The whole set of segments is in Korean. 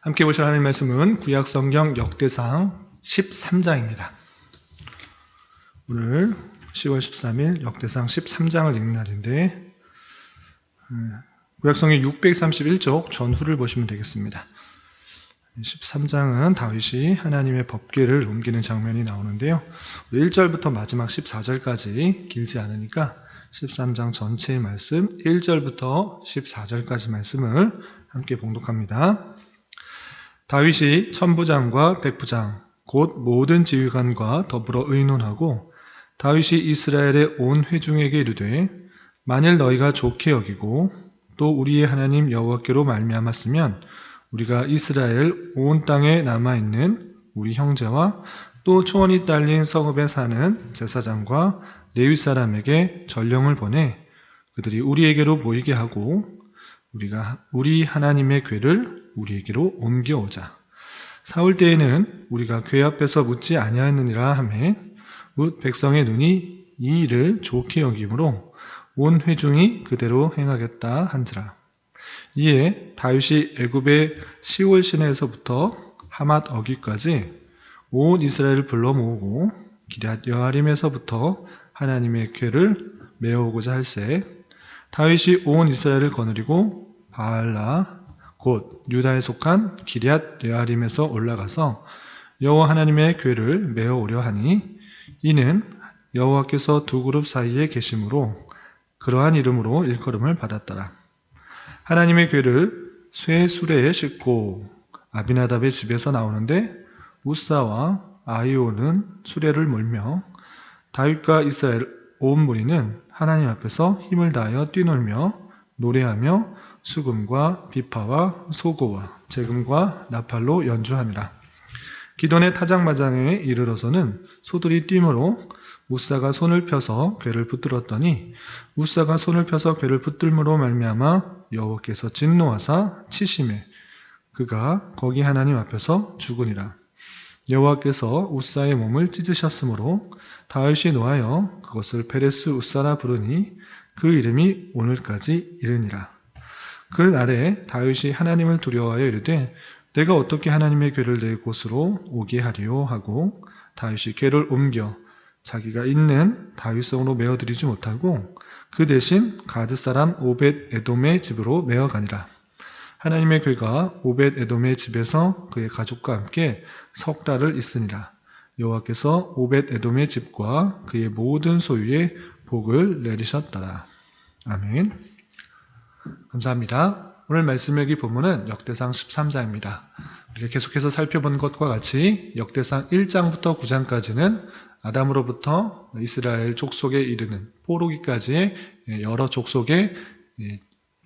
함께 보실 하나님의 말씀은 구약성경 역대상 13장입니다. 오늘 10월 13일 역대상 13장을 읽는 날인데 구약성경 631쪽 전후를 보시면 되겠습니다. 13장은 다윗이 하나님의 법궤를 옮기는 장면이 나오는데요. 1절부터 마지막 14절까지 길지 않으니까 13장 전체의 말씀 1절부터 14절까지 말씀을 함께 봉독합니다. 다윗이 천부장과 백부장 곧 모든 지휘관과 더불어 의논하고 다윗이 이스라엘의 온 회중에게 이르되 만일 너희가 좋게 여기고 또 우리의 하나님 여호와께로 말미암았으면 우리가 이스라엘 온 땅에 남아있는 우리 형제와 또 초원이 딸린 성읍에 사는 제사장과 레위 사람에게 전령을 보내 그들이 우리에게로 모이게 하고 우리가 우리 하나님의 궤를 우리에게로 옮겨오자. 사울 때에는 우리가 궤 앞에서 묻지 아니하느니라 하매 뭇 백성의 눈이 이 일을 좋게 여김으로 온 회중이 그대로 행하겠다 한지라. 이에 다윗이 애굽의 시올 시내에서부터 하맛 어귀까지 온 이스라엘을 불러 모으고 기럇 여아림에서부터 하나님의 궤를 메어오고자 할세 다윗이 온 이스라엘을 거느리고 바알라 곧 유다에 속한 기럇 여아림에서 올라가서 여호와 하나님의 궤를 메어오려 하니 이는 여호와께서 두 그룹 사이에 계심으로 그러한 이름으로 일컬음을 받았더라. 하나님의 궤를 쇠 수레에 싣고 아비나답의 집에서 나오는데 우사와 아히오는 수레를 몰며 다윗과 이스라엘 온 무리는 하나님 앞에서 힘을 다하여 뛰놀며 노래하며 수금과 비파와 소고와 재금과 나팔로 연주하니라. 기돈의 타작마장에 이르러서는 소들이 뛰므로 우사가 손을 펴서 궤를 붙들었더니 우사가 손을 펴서 궤를 붙들므로 말미암아 여호와께서 진노하사 치심에 그가 거기 하나님 앞에서 죽으니라. 여호와께서 우사의 몸을 찢으셨으므로 다윗이 노하여 그것을 페레스 우사라 부르니 그 이름이 오늘까지 이르니라. 그 날에 다윗이 하나님을 두려워하여 이르되 내가 어떻게 하나님의 궤를 내 곳으로 오게 하리요 하고 다윗이 궤를 옮겨 자기가 있는 다윗성으로 메어드리지 못하고 그 대신 가드 사람 오벳 에돔의 집으로 메어가니라. 하나님의 궤가 오벳 에돔의 집에서 그의 가족과 함께 석 달을 있으니라. 여호와께서 오벳 에돔의 집과 그의 모든 소유에 복을 내리셨더라. 아멘. 감사합니다. 오늘 말씀 여기 본문은 역대상 13장입니다. 우리가 계속해서 살펴본 것과 같이 역대상 1장부터 9장까지는 아담으로부터 이스라엘 족속에 이르는 포로기까지의 여러 족속의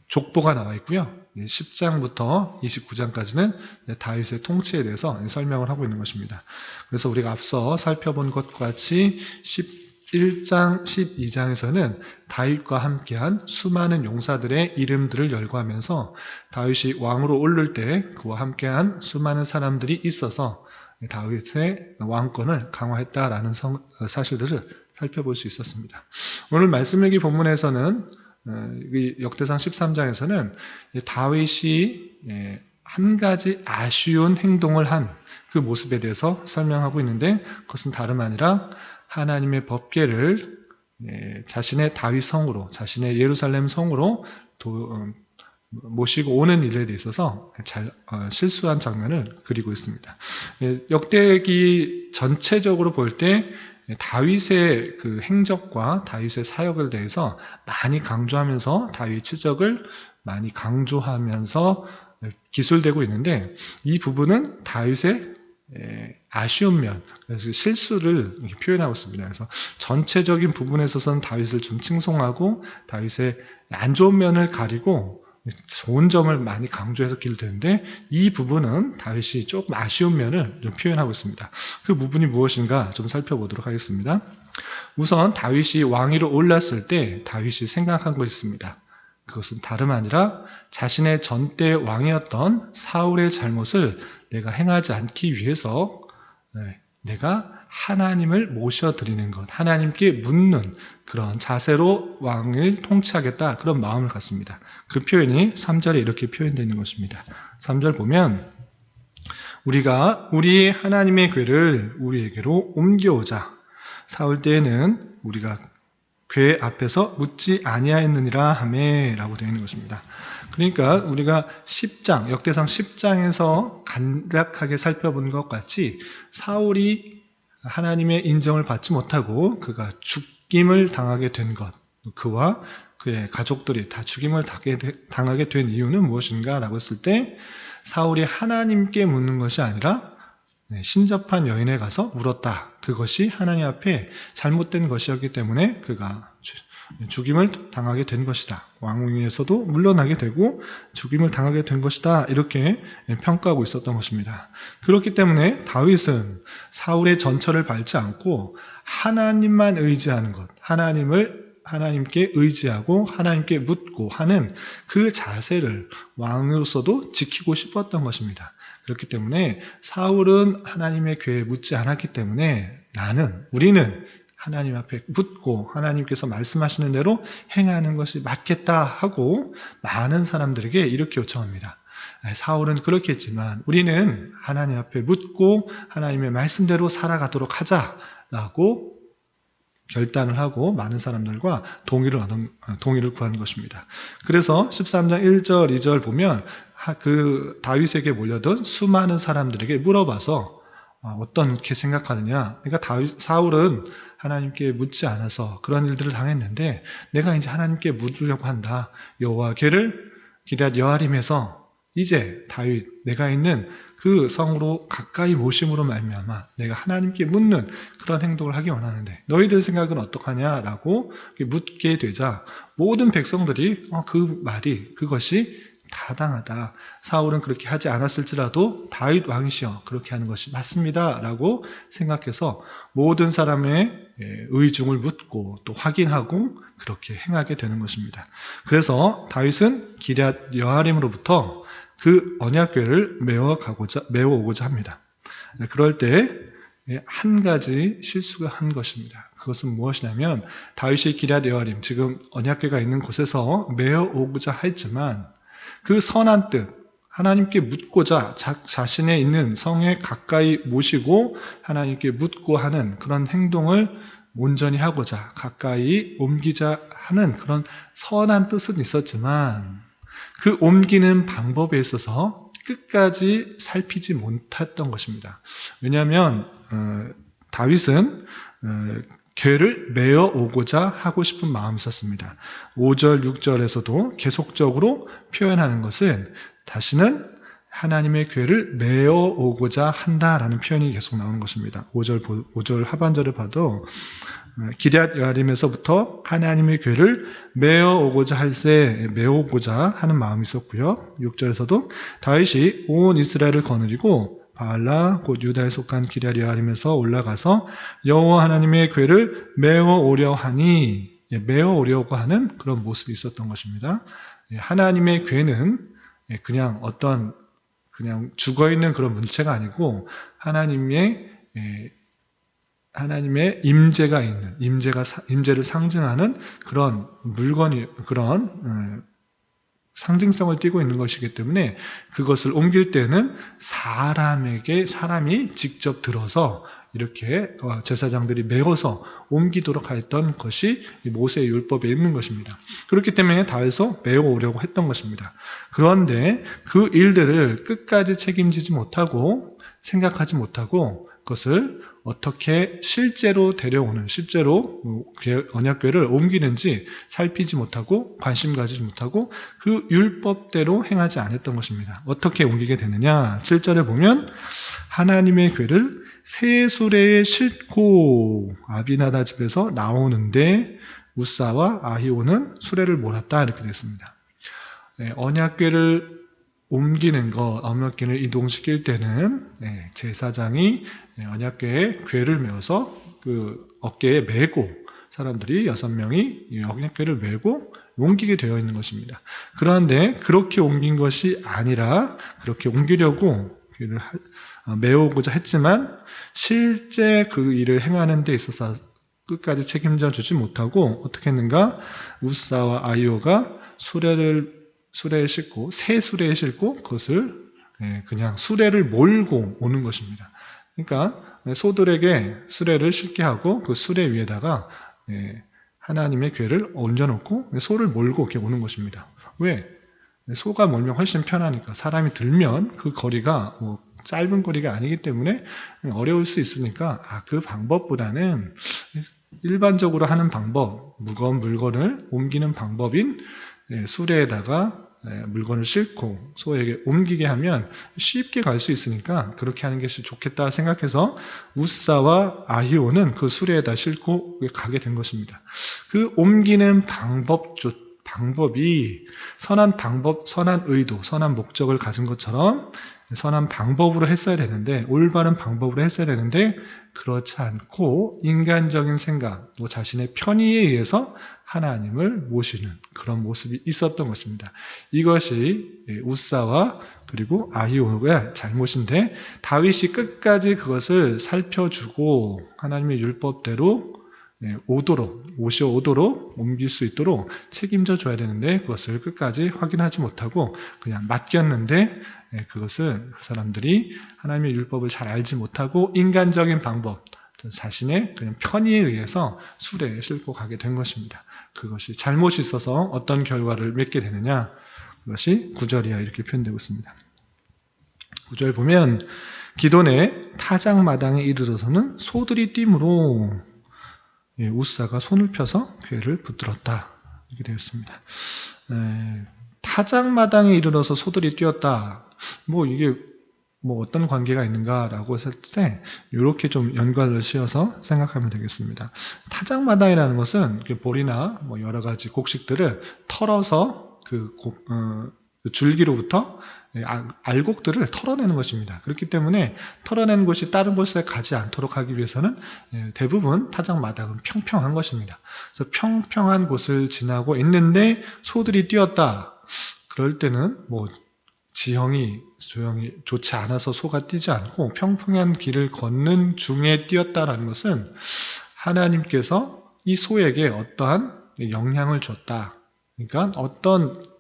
족보가 나와 있고요. 10장부터 29장까지는 다윗의 통치에 대해서 설명을 하고 있는 것입니다. 그래서 우리가 앞서 살펴본 것과 같이 11장, 12장에서는 다윗과 함께한 수많은 용사들의 이름들을 열거하면서 다윗이 왕으로 오를 때 그와 함께한 수많은 사람들이 있어서 다윗의 왕권을 강화했다라는 사실들을 살펴볼 수 있었습니다. 오늘 말씀일기 본문에서는 역대상 13장에서는 다윗이 한 가지 아쉬운 행동을 한 그 모습에 대해서 설명하고 있는데 그것은 다름 아니라 하나님의 법궤를 자신의 다윗 성으로, 자신의 예루살렘 성으로 모시고 오는 일에 있어서 실수한 장면을 그리고 있습니다. 역대기 전체적으로 볼 때 다윗의 그 행적과 다윗의 사역을 대해서 많이 강조하면서 다윗 치적을 많이 강조하면서 기술되고 있는데 이 부분은 다윗의 아쉬운 면, 그래서 실수를 표현하고 있습니다. 그래서 전체적인 부분에 있어서는 다윗을 좀 칭송하고 다윗의 안 좋은 면을 가리고 좋은 점을 많이 강조해서 기록되는데 이 부분은 다윗이 조금 아쉬운 면을 좀 표현하고 있습니다. 그 부분이 무엇인가 좀 살펴보도록 하겠습니다. 우선 다윗이 왕위로 올랐을 때 다윗이 생각한 것이 있습니다. 그것은 다름 아니라 자신의 전대 왕이었던 사울의 잘못을 내가 행하지 않기 위해서 내가 하나님을 모셔드리는 것, 하나님께 묻는 그런 자세로 왕을 통치하겠다 그런 마음을 갖습니다. 그 표현이 3절에 이렇게 표현되어 있는 것입니다. 3절 보면 우리가 우리 하나님의 궤를 우리에게로 옮겨오자. 사울 때에는 우리가 궤 앞에서 묻지 아니하였느니라 하매 라고 되어 있는 것입니다. 그러니까 우리가 10장, 역대상 10장에서 간략하게 살펴본 것 같이 사울이 하나님의 인정을 받지 못하고 그가 죽임을 당하게 된 것, 그와 그의 가족들이 다 죽임을 당하게 된 이유는 무엇인가 라고 했을 때 사울이 하나님께 묻는 것이 아니라 신접한 여인에 가서 물었다. 그것이 하나님 앞에 잘못된 것이었기 때문에 그가 죽임을 당하게 된 것이다. 왕위에서도 물러나게 되고 죽임을 당하게 된 것이다. 이렇게 평가하고 있었던 것입니다. 그렇기 때문에 다윗은 사울의 전철을 밟지 않고 하나님만 의지하는 것, 하나님께 의지하고 하나님께 묻고 하는 그 자세를 왕으로서도 지키고 싶었던 것입니다. 그렇기 때문에 사울은 하나님의 궤에 묻지 않았기 때문에 우리는 하나님 앞에 묻고 하나님께서 말씀하시는 대로 행하는 것이 맞겠다 하고 많은 사람들에게 이렇게 요청합니다. 사울은 그렇게 했지만 우리는 하나님 앞에 묻고 하나님의 말씀대로 살아가도록 하자라고 결단을 하고 많은 사람들과 동의를 구한 것입니다. 그래서 13장 1절, 2절 보면 그 다윗에게 몰려든 수많은 사람들에게 물어봐서 어떻게 생각하느냐. 그러니까 사울은 하나님께 묻지 않아서 그런 일들을 당했는데 내가 이제 하나님께 묻으려고 한다. 여호와 궤를 기럇 여아림에서 이제 다윗 내가 있는 그 성으로 가까이 모심으로 말미암아 내가 하나님께 묻는 그런 행동을 하기 원하는데 너희들 생각은 어떡하냐라고 묻게 되자 모든 백성들이 그것이 타당하다. 사울은 그렇게 하지 않았을지라도 다윗 왕이시여 그렇게 하는 것이 맞습니다 라고 생각해서 모든 사람의 의중을 묻고 또 확인하고 그렇게 행하게 되는 것입니다. 그래서 다윗은 기럇 여아림으로부터 그 언약궤를 메워오고자 합니다. 그럴 때 한 가지 실수가 한 것입니다. 그것은 무엇이냐면 다윗이 기럇 여아림, 지금 언약궤가 있는 곳에서 메워오고자 했지만 그 선한 뜻, 하나님께 묻고자 자신의 있는 성에 가까이 모시고 하나님께 묻고 하는 그런 행동을 온전히 하고자 가까이 옮기자 하는 그런 선한 뜻은 있었지만 그 옮기는 방법에 있어서 끝까지 살피지 못했던 것입니다. 왜냐하면 다윗은 궤를 메어오고자 하고 싶은 마음이 있었습니다. 5절, 6절에서도 계속적으로 표현하는 것은 다시는 하나님의 궤를 메어오고자 한다라는 표현이 계속 나오는 것입니다. 5절 하반절을 봐도 기럇 여아림에서부터 하나님의 궤를 메어오고자 하는 마음이 있었고요. 6절에서도 다윗이 온 이스라엘을 거느리고 바알라 곧 유다에 속한 기럇 여아림에서 올라가서 여호와 하나님의 궤를 메어오려 하니 메어오려고 하는 그런 모습이 있었던 것입니다. 하나님의 궤는 그냥 죽어있는 그런 문체가 아니고 하나님의 임재가 있는 임재를 상징하는 그런 상징성을 띠고 있는 것이기 때문에 그것을 옮길 때는 사람이 직접 들어서 이렇게 제사장들이 메어서 옮기도록 하였던 것이 모세의 율법에 있는 것입니다. 그렇기 때문에 다윗에서 메어오려고 했던 것입니다. 그런데 그 일들을 끝까지 책임지지 못하고 생각하지 못하고 그것을 어떻게 실제로 언약궤를 옮기는지 살피지 못하고 관심 가지지 못하고 그 율법대로 행하지 않았던 것입니다. 어떻게 옮기게 되느냐? 7절에 보면 하나님의 궤를 새 수레에 싣고 아비나다 집에서 나오는데 우사와 아히오는 수레를 몰았다 이렇게 되어 있습니다. 언약궤를 옮기는 것, 언약궤를 이동시킬 때는 제사장이 언약궤에 궤를 메어서 그 어깨에 메고 사람들이 6명이 언약궤를 메고 옮기게 되어 있는 것입니다. 그런데 그렇게 옮긴 것이 아니라 그렇게 옮기려고 궤를 메우고자 했지만 실제 그 일을 행하는 데 있어서 끝까지 책임져 주지 못하고 어떻게 했는가? 우사와 아히오가 수레에 싣고 새 수레에 싣고 그것을 그냥 수레를 몰고 오는 것입니다. 그러니까 소들에게 수레를 싣게 하고 그 수레 위에다가 하나님의 궤를 얹어놓고 소를 몰고 이렇게 오는 것입니다. 왜? 소가 몰면 훨씬 편하니까. 사람이 들면 그 거리가 짧은 거리가 아니기 때문에 어려울 수 있으니까 그 방법보다는 일반적으로 하는 방법, 무거운 물건을 옮기는 방법인 수레에다가 물건을 싣고 소에게 옮기게 하면 쉽게 갈 수 있으니까 그렇게 하는 것이 좋겠다 생각해서 우사와 아히오는 그 수레에다 싣고 가게 된 것입니다. 그 옮기는 방법이 선한 방법, 선한 의도, 선한 목적을 가진 것처럼 선한 방법으로 했어야 되는데, 올바른 방법으로 했어야 되는데 그렇지 않고 인간적인 생각, 또 자신의 편의에 의해서 하나님을 모시는 그런 모습이 있었던 것입니다. 이것이 우사와 그리고 아히오의 잘못인데, 다윗이 끝까지 그것을 살펴주고 하나님의 율법대로 모셔오도록 옮길 수 있도록 책임져 줘야 되는데, 그것을 끝까지 확인하지 못하고 그냥 맡겼는데, 그것을 그 사람들이 하나님의 율법을 잘 알지 못하고 인간적인 방법, 자신의 그냥 편의에 의해서 수레에 싣고 가게 된 것입니다. 그것이 잘못이 있어서 어떤 결과를 맺게 되느냐, 그것이 9절이야 이렇게 표현되고 있습니다. 9절 보면 기돈의 타작마당에 이르러서는 소들이 뛰므로 우사가 손을 펴서 궤를 붙들었다 이렇게 되어 있습니다. 타작마당에 이르러서 소들이 뛰었다. 이게 어떤 관계가 있는가라고 했을 때 이렇게 좀 연관을 씌워서 생각하면 되겠습니다. 타작마당이라는 것은 볼이나 여러 가지 곡식들을 털어서 그 줄기로부터 알곡들을 털어내는 것입니다. 그렇기 때문에 털어내는 것이 다른 곳에 가지 않도록 하기 위해서는 대부분 타작마당은 평평한 것입니다. 그래서 평평한 곳을 지나고 있는데 소들이 뛰었다. 그럴 때는 지형이 좋지 않아서 소가 뛰지 않고 평평한 길을 걷는 중에 뛰었다라는 것은 하나님께서 이 소에게 어떠한 영향을 줬다. 그러니까 어떤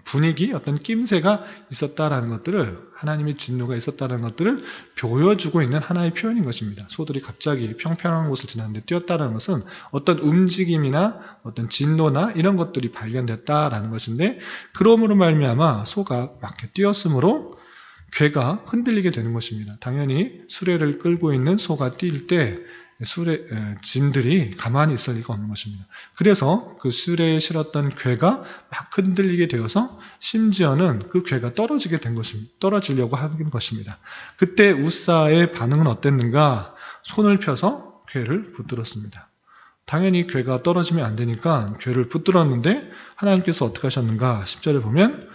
분위기, 어떤 낌새가 있었다라는 것들을, 하나님의 진노가 있었다는 것들을 보여주고 있는 하나의 표현인 것입니다. 소들이 갑자기 평평한 곳을 지났는데 뛰었다는 것은 어떤 움직임이나 어떤 진노나 이런 것들이 발견됐다라는 것인데, 그러므로 말미암아 소가 막 뛰었으므로 궤가 흔들리게 되는 것입니다. 당연히 수레를 끌고 있는 소가 뛸 때 짐들이 가만히 있을 리가 없는 것입니다. 그래서 그 수레에 실었던 궤가 막 흔들리게 되어서 심지어는 그 궤가 떨어지게 된 것입니다. 떨어지려고 하는 것입니다. 그때 우사의 반응은 어땠는가? 손을 펴서 궤를 붙들었습니다. 당연히 궤가 떨어지면 안 되니까 궤를 붙들었는데 하나님께서 어떻게 하셨는가? 10절에 보면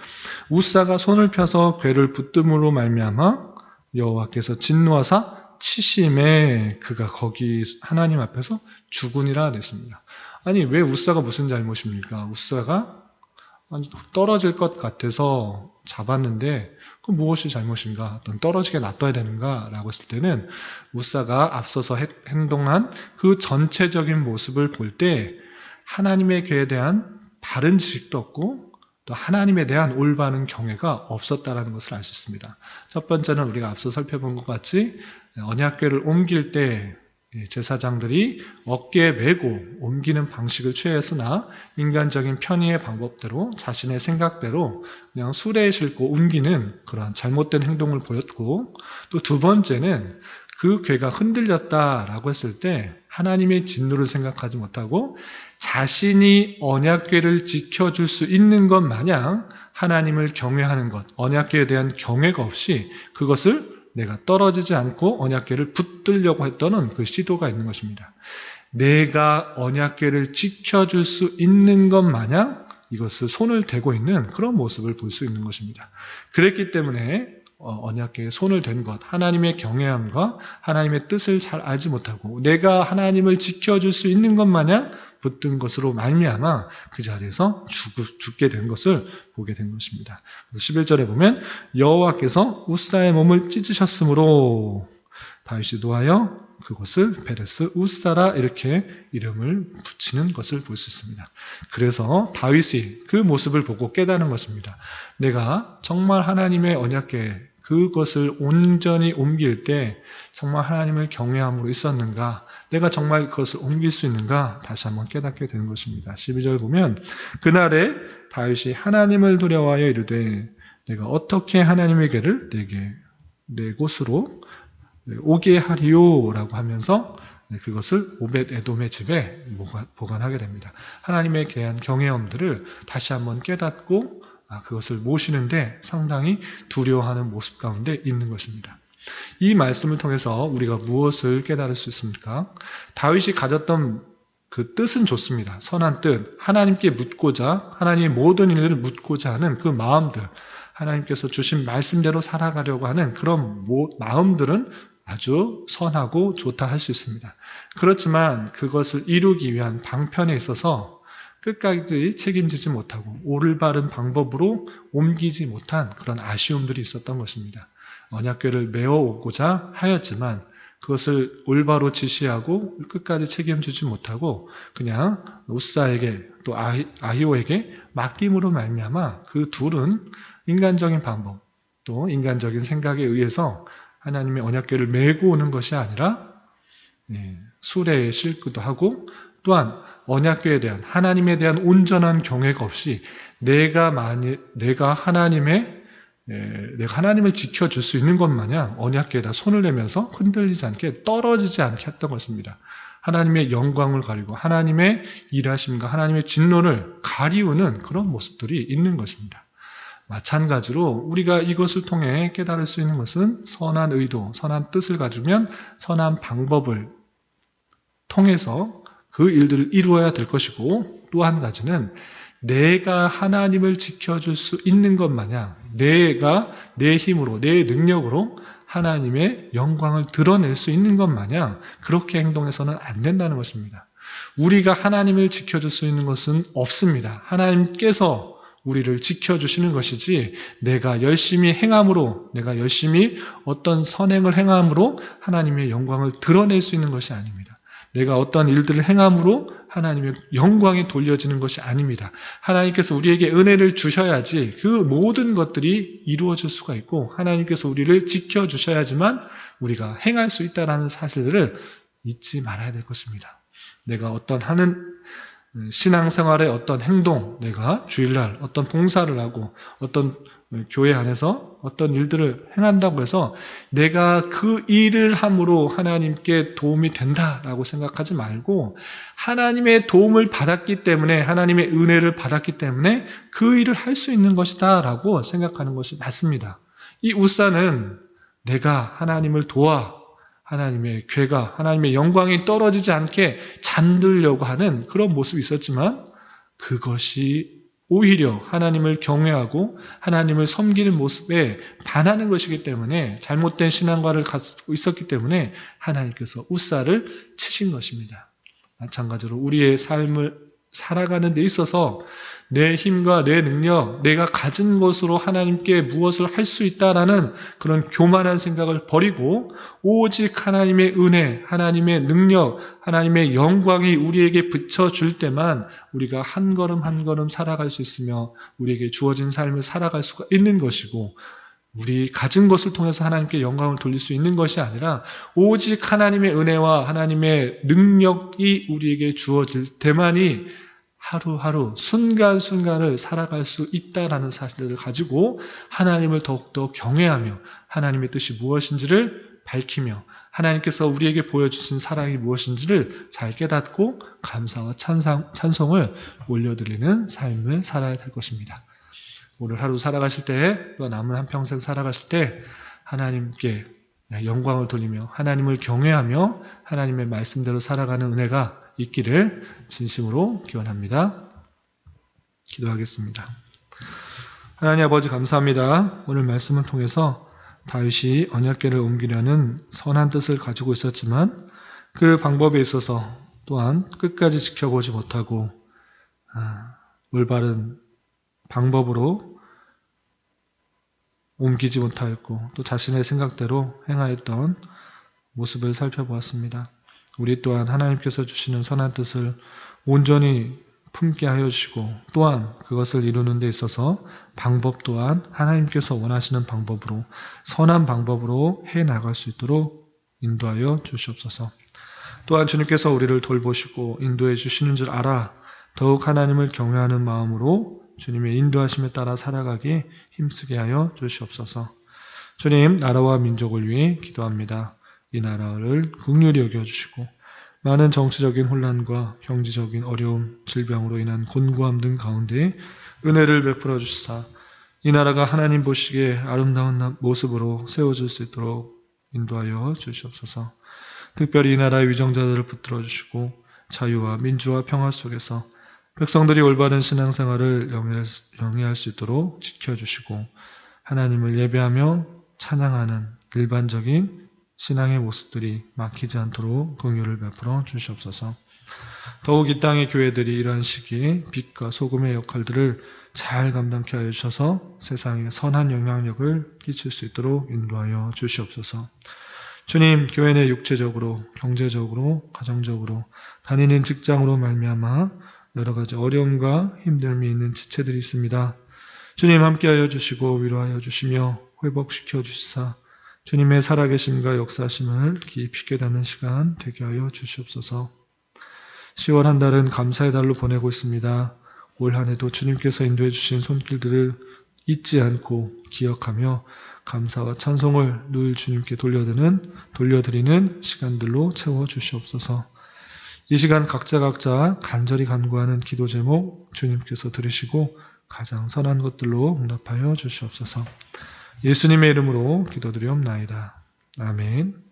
우사가 손을 펴서 궤를 붙듦으로 말미암아 여호와께서 진노하사 치심에 그가 거기 하나님 앞에서 죽으니라 됐습니다. 아니, 왜 우사가 무슨 잘못입니까? 우사가 떨어질 것 같아서 잡았는데 그 무엇이 잘못인가? 떨어지게 놔둬야 되는가? 라고 했을 때는 우사가 앞서서 행동한 그 전체적인 모습을 볼 때 하나님의 궤에 대한 바른 지식도 없고 또 하나님에 대한 올바른 경외가 없었다라는 것을 알 수 있습니다. 첫 번째는 우리가 앞서 살펴본 것 같이 언약궤를 옮길 때 제사장들이 어깨에 메고 옮기는 방식을 취했으나 인간적인 편의의 방법대로 자신의 생각대로 그냥 수레에 싣고 옮기는 그러한 잘못된 행동을 보였고, 또 두 번째는 그 궤가 흔들렸다라고 했을 때 하나님의 진노를 생각하지 못하고 자신이 언약궤를 지켜줄 수 있는 것 마냥 하나님을 경외하는 것, 언약궤에 대한 경외가 없이 그것을 내가 떨어지지 않고 언약궤를 붙들려고 했던 그 시도가 있는 것입니다. 내가 언약궤를 지켜줄 수 있는 것 마냥 이것을 손을 대고 있는 그런 모습을 볼 수 있는 것입니다. 그랬기 때문에 언약궤에 손을 댄 것, 하나님의 경외함과 하나님의 뜻을 잘 알지 못하고 내가 하나님을 지켜줄 수 있는 것 마냥 붙든 것으로 말미암아 그 자리에서 죽게 된 것을 보게 된 것입니다. 그래서 11절에 보면 여호와께서 우사의 몸을 찢으셨으므로 다윗이 노하여 그것을 베레스 우사라 이렇게 이름을 붙이는 것을 볼 수 있습니다. 그래서 다윗이 그 모습을 보고 깨닫는 것입니다. 내가 정말 하나님의 언약궤 그것을 온전히 옮길 때 정말 하나님을 경외함으로 있었는가, 내가 정말 그것을 옮길 수 있는가 다시 한번 깨닫게 되는 것입니다. 12절 보면 그날에 다윗이 하나님을 두려워하여 이르되 내가 어떻게 하나님의 궤를 내게 내 곳으로 오게 하리요 라고 하면서 그것을 오벳 에돔의 집에 보관하게 됩니다. 하나님에 대한 경외함들을 다시 한번 깨닫고 그것을 모시는데 상당히 두려워하는 모습 가운데 있는 것입니다. 이 말씀을 통해서 우리가 무엇을 깨달을 수 있습니까? 다윗이 가졌던 그 뜻은 좋습니다. 선한 뜻, 하나님께 묻고자, 하나님의 모든 일을 묻고자 하는 그 마음들, 하나님께서 주신 말씀대로 살아가려고 하는 그런 마음들은 아주 선하고 좋다 할 수 있습니다. 그렇지만 그것을 이루기 위한 방편에 있어서 끝까지 책임지지 못하고 올바른 방법으로 옮기지 못한 그런 아쉬움들이 있었던 것입니다. 언약궤를 메어오고자 하였지만 그것을 올바로 지시하고 끝까지 책임지지 못하고 그냥 우사에게 또 아히오에게 맡김으로 말미암아 그 둘은 인간적인 방법 또 인간적인 생각에 의해서 하나님의 언약궤를 메고 오는 것이 아니라 수레에 싣기도 하고 또한 언약궤에 대한 하나님에 대한 온전한 경외가 없이 내가 하나님을 지켜줄 수 있는 것 마냥 언약궤에다 손을 내면서 흔들리지 않게 떨어지지 않게 했던 것입니다. 하나님의 영광을 가리고 하나님의 일하심과 하나님의 진노를 가리우는 그런 모습들이 있는 것입니다. 마찬가지로 우리가 이것을 통해 깨달을 수 있는 것은 선한 의도, 선한 뜻을 가지면 선한 방법을 통해서 그 일들을 이루어야 될 것이고 또 한 가지는 내가 하나님을 지켜줄 수 있는 것 마냥 내가 내 힘으로 내 능력으로 하나님의 영광을 드러낼 수 있는 것 마냥 그렇게 행동해서는 안 된다는 것입니다. 우리가 하나님을 지켜줄 수 있는 것은 없습니다. 하나님께서 우리를 지켜주시는 것이지 내가 열심히 행함으로 내가 열심히 어떤 선행을 행함으로 하나님의 영광을 드러낼 수 있는 것이 아닙니다. 내가 어떤 일들을 행함으로 하나님의 영광이 돌려지는 것이 아닙니다. 하나님께서 우리에게 은혜를 주셔야지 그 모든 것들이 이루어질 수가 있고 하나님께서 우리를 지켜주셔야지만 우리가 행할 수 있다는 사실들을 잊지 말아야 될 것입니다. 내가 어떤 하는 신앙생활의 어떤 행동, 내가 주일날 어떤 봉사를 하고 어떤 교회 안에서 어떤 일들을 행한다고 해서 내가 그 일을 함으로 하나님께 도움이 된다라고 생각하지 말고 하나님의 도움을 받았기 때문에 하나님의 은혜를 받았기 때문에 그 일을 할 수 있는 것이다 라고 생각하는 것이 맞습니다. 이 우사는 내가 하나님을 도와 하나님의 궤가 하나님의 영광이 떨어지지 않게 잠들려고 하는 그런 모습이 있었지만 그것이 오히려 하나님을 경외하고 하나님을 섬기는 모습에 반하는 것이기 때문에 잘못된 신앙과를 가지고 있었기 때문에 하나님께서 우사를 치신 것입니다. 마찬가지로 우리의 삶을 살아가는 데 있어서 내 힘과 내 능력, 내가 가진 것으로 하나님께 무엇을 할 수 있다라는 그런 교만한 생각을 버리고 오직 하나님의 은혜, 하나님의 능력, 하나님의 영광이 우리에게 비춰줄 때만 우리가 한 걸음 한 걸음 살아갈 수 있으며 우리에게 주어진 삶을 살아갈 수가 있는 것이고 우리 가진 것을 통해서 하나님께 영광을 돌릴 수 있는 것이 아니라 오직 하나님의 은혜와 하나님의 능력이 우리에게 주어질 때만이 하루하루 순간순간을 살아갈 수 있다라는 사실을 가지고 하나님을 더욱더 경외하며 하나님의 뜻이 무엇인지를 밝히며 하나님께서 우리에게 보여주신 사랑이 무엇인지를 잘 깨닫고 감사와 찬송을 올려드리는 삶을 살아야 될 것입니다. 오늘 하루 살아가실 때 또 남은 한평생 살아가실 때 하나님께 영광을 돌리며 하나님을 경외하며 하나님의 말씀대로 살아가는 은혜가 있기를 진심으로 기원합니다. 기도하겠습니다. 하나님 아버지 감사합니다. 오늘 말씀을 통해서 다윗이 언약궤를 옮기려는 선한 뜻을 가지고 있었지만 그 방법에 있어서 또한 끝까지 지켜보지 못하고 올바른 방법으로 옮기지 못하였고 또 자신의 생각대로 행하였던 모습을 살펴보았습니다. 우리 또한 하나님께서 주시는 선한 뜻을 온전히 품게 하여 주시고 또한 그것을 이루는 데 있어서 방법 또한 하나님께서 원하시는 방법으로 선한 방법으로 해 나갈 수 있도록 인도하여 주시옵소서. 또한 주님께서 우리를 돌보시고 인도해 주시는 줄 알아 더욱 하나님을 경외하는 마음으로 주님의 인도하심에 따라 살아가기 힘쓰게 하여 주시옵소서. 주님, 나라와 민족을 위해 기도합니다. 이 나라를 긍휼히 여겨주시고 많은 정치적인 혼란과 경제적인 어려움, 질병으로 인한 곤고함 등 가운데 은혜를 베풀어 주시사 이 나라가 하나님 보시기에 아름다운 모습으로 세워질 수 있도록 인도하여 주시옵소서. 특별히 이 나라의 위정자들을 붙들어 주시고 자유와 민주와 평화 속에서 백성들이 올바른 신앙생활을 영위할 수 있도록 지켜주시고 하나님을 예배하며 찬양하는 일반적인 신앙의 모습들이 막히지 않도록 긍휼을 베풀어 주시옵소서. 더욱 이 땅의 교회들이 이러한 시기에 빛과 소금의 역할들을 잘 감당케 하여 주셔서 세상에 선한 영향력을 끼칠 수 있도록 인도하여 주시옵소서. 주님, 교회 내 육체적으로, 경제적으로, 가정적으로, 다니는 직장으로 말미암아 여러 가지 어려움과 힘듦이 있는 지체들이 있습니다. 주님 함께하여 주시고 위로하여 주시며 회복시켜 주시사 주님의 살아계심과 역사하심을 깊이 깨닫는 시간 되게 하여 주시옵소서. 10월 한 달은 감사의 달로 보내고 있습니다. 올 한 해도 주님께서 인도해 주신 손길들을 잊지 않고 기억하며 감사와 찬송을 늘 주님께 돌려드리는 시간들로 채워 주시옵소서. 이 시간 각자 간절히 간구하는 기도 제목 주님께서 들으시고 가장 선한 것들로 응답하여 주시옵소서. 예수님의 이름으로 기도드리옵나이다. 아멘.